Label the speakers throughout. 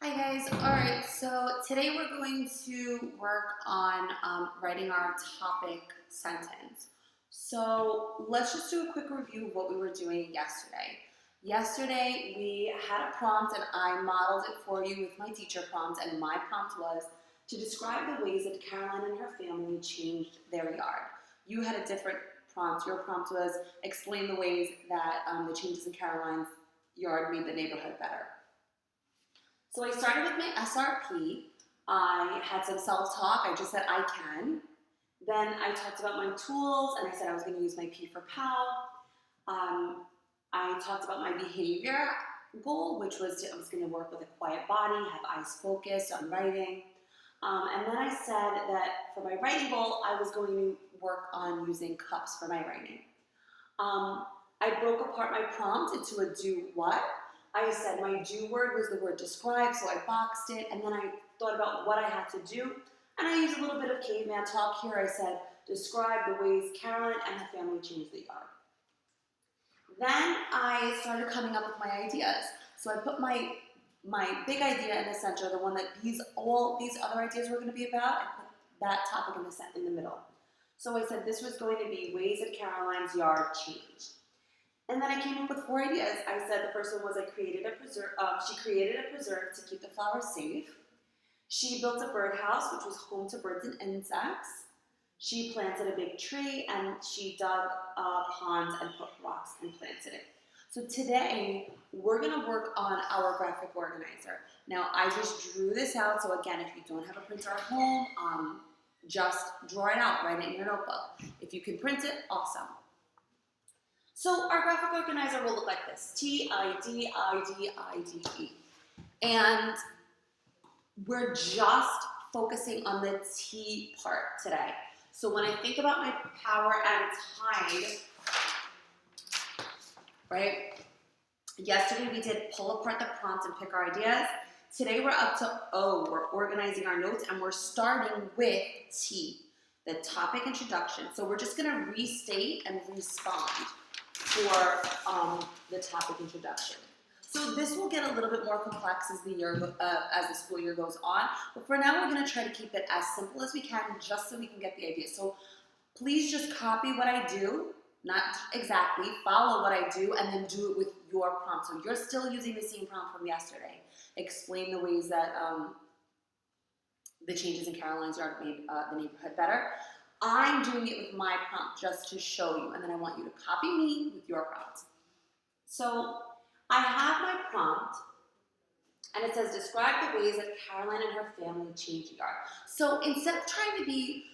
Speaker 1: Hi guys, alright, so today we're going to work on writing our topic sentence. So let's just do a quick review of what we were doing yesterday. Yesterday we had a prompt and I modeled it for you with my teacher prompt, and my prompt was to describe the ways that Caroline and her family changed their yard. You had a different prompt. Your prompt was explain the ways that the changes in Caroline's yard made the neighborhood better. So I started with my SRP. I had some self-talk. I just said I can. Then I talked about my tools, and I said I was going to use my P for POW. I talked about my behavior goal, which was I was going to work with a quiet body, have eyes focused on writing. And then I said that for my writing goal, I was going to work on using cups for my writing. I broke apart my prompt into a do what. I said my do word was the word describe, so I boxed it, and then I thought about what I had to do, and I used a little bit of caveman talk here. I said, describe the ways Caroline and her family changed the yard. Then I started coming up with my ideas. So I put my big idea in the center, the one that all these other ideas were going to be about, and put that topic in the middle. So I said this was going to be ways that Caroline's yard changed. And then I came up with 4 ideas. I said the first one was she created a preserve to keep the flowers safe. She built a birdhouse, which was home to birds and insects. She planted a big tree, and she dug a pond and put rocks and planted it. So today, we're going to work on our graphic organizer. Now, I just drew this out, so again, if you don't have a printer at home, just draw it out, write it in your notebook. If you can print it, awesome. So our graphic organizer will look like this, TIDIDIDE. And we're just focusing on the T part today. So when I think about my power and tide, right? Yesterday we did pull apart the prompt and pick our ideas. Today we're up to O, we're organizing our notes, and we're starting with T, the topic introduction. So we're just gonna restate and respond for the topic introduction. So this will get a little bit more complex as the school year goes on, but for now we're going to try to keep it as simple as we can, just so we can get the idea. So please just copy what I do, not exactly, follow what I do, and then do it with your prompt. So you're still using the same prompt from yesterday. Explain the ways that the changes in Caroline's yard made the neighborhood better. I'm doing it with my prompt just to show you, and then I want you to copy me with your prompt. So I have my prompt, and it says, describe the ways that Caroline and her family changed the yard. So instead of trying to be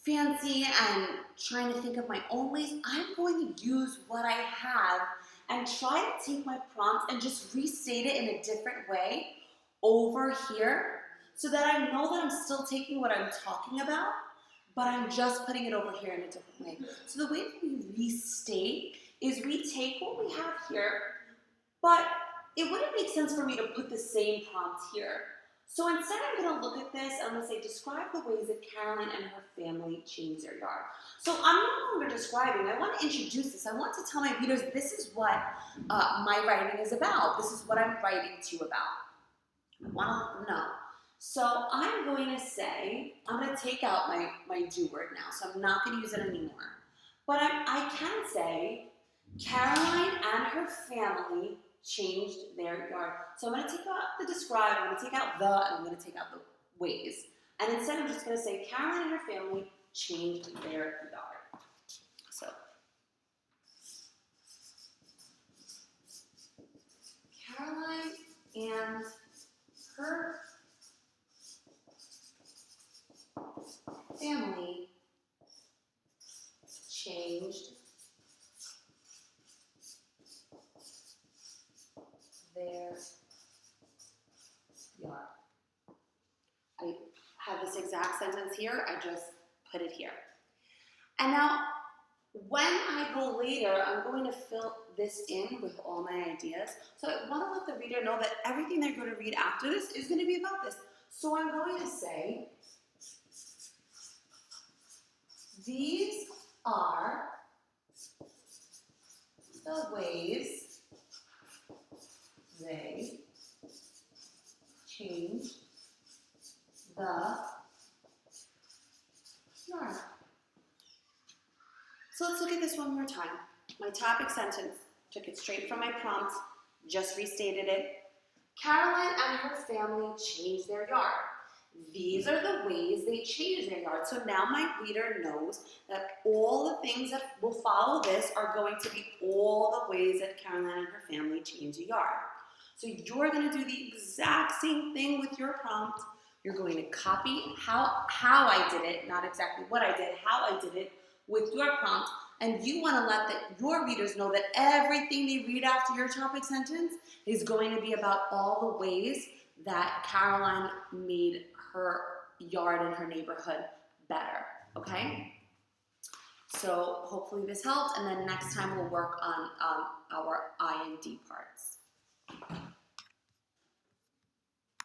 Speaker 1: fancy and trying to think of my own ways, I'm going to use what I have and try to take my prompt and just restate it in a different way over here, so that I know that I'm still taking what I'm talking about, but I'm just putting it over here in a different way. So the way that we restate is we take what we have here, but it wouldn't make sense for me to put the same prompt here. So instead I'm going to look at this, I'm going to say, describe the ways that Caroline and her family changed their yard. So I'm no longer describing, I want to introduce this. I want to tell my readers this is what my writing is about. This is what I'm writing to you about. I want to let them know. So I'm going to say, I'm going to take out my do word now, so I'm not going to use it anymore. But I can say, Caroline and her family changed their yard. So I'm going to take out the describe, I'm going to take out the, and I'm going to take out the ways. And instead I'm just going to say, Caroline and her family changed their yard. So, Caroline and her family changed their yard. I have this exact sentence here, I just put it here. And now, when I go later, I'm going to fill this in with all my ideas. So I want to let the reader know that everything they're going to read after this is going to be about this. So I'm going to say, these are the ways they changed the yard. So let's look at this one more time. My topic sentence, took it straight from my prompt, just restated it. Caroline and her family changed their yard. These are the ways they changed their yard. So now my reader knows that all the things that will follow this are going to be all the ways that Caroline and her family changed the yard. So you're going to do the exact same thing with your prompt. You're going to copy how I did it, not exactly what I did, how I did it with your prompt. And you want to let your readers know that everything they read after your topic sentence is going to be about all the ways that Caroline made her yard and her neighborhood better, okay? So hopefully this helped, and then next time we'll work on our I and D parts.